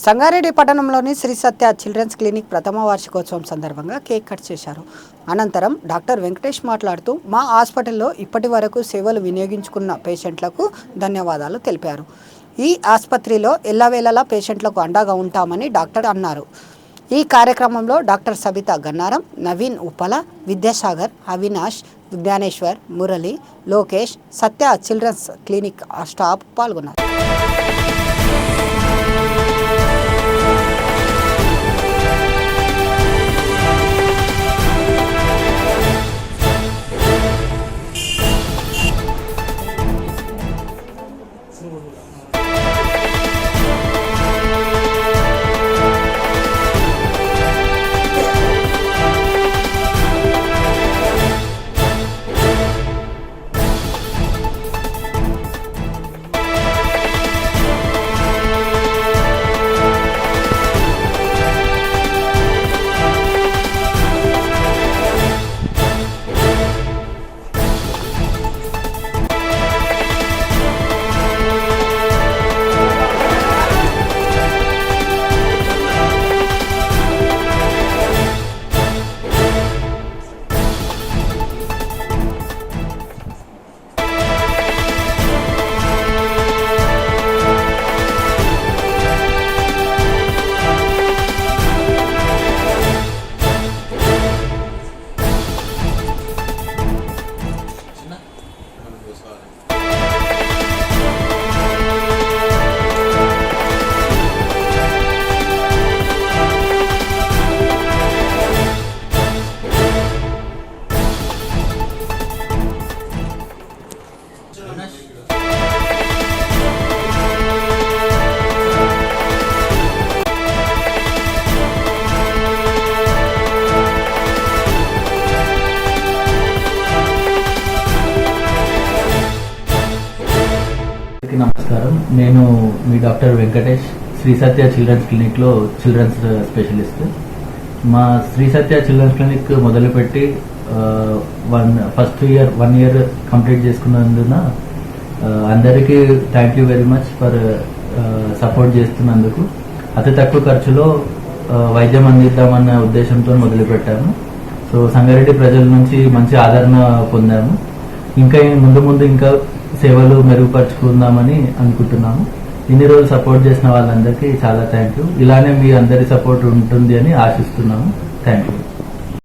సంగారెడ్డి పట్టణంలోని శ్రీ సత్య children's clinic ప్రథమ వార్షికోత్సవం సందర్భంగా కేక్ కట్ చేశారు. అనంతరం డాక్టర్ వెంకటేష్ మాట్లాడుతూ మా హాస్పిటల్లో ఇప్పటి వరకు సేవలు వినియోగించుకున్న పేషెంట్లకు ధన్యవాదాలు తెలిపారు. ఈ ఆసుపత్రిలో ఎల్లవేళలా పేషెంట్లకు అండగా ఉంటామని డాక్టర్ అన్నారు. ఈ కార్యక్రమంలో డాక్టర్ సబితా గన్నారం, నవీన్ ఉప్పల, విద్యాసాగర్, అవినాష్, జ్ఞానేశ్వర్, మురళి, లోకేష్, సత్య చిల్డ్రన్స్ క్లినిక్ స్టాఫ్ పాల్గొన్నారు. నమస్కారం, నేను మీ డాక్టర్ వెంకటేష్, శ్రీ సత్య చిల్డ్రన్స్ క్లినిక్లో చిల్డ్రన్స్ స్పెషలిస్ట్. మా శ్రీ సత్య చిల్డ్రన్స్ క్లినిక్ మొదలుపెట్టి వన్ ఇయర్ కంప్లీట్ చేసుకున్నందున అందరికీ thank you very much for support చేస్తున్నందుకు. అతి తక్కువ ఖర్చులో వైద్యం అందిద్దామన్న ఉద్దేశంతో మొదలుపెట్టాము. సో సంగారెడ్డి ప్రజల నుంచి మంచి ఆదరణ పొందాము. ఇంకా ముందు ఇంకా సేవలు మెరుగుపరుచుకుందామని అనుకుంటున్నాము. ఇన్ని రోజులు సపోర్ట్ చేసిన వాళ్ళందరికీ చాలా థ్యాంక్ యూ. ఇలానే మీ అందరి సపోర్ట్ ఉంటుంది అని ఆశిస్తున్నాము. Thank you.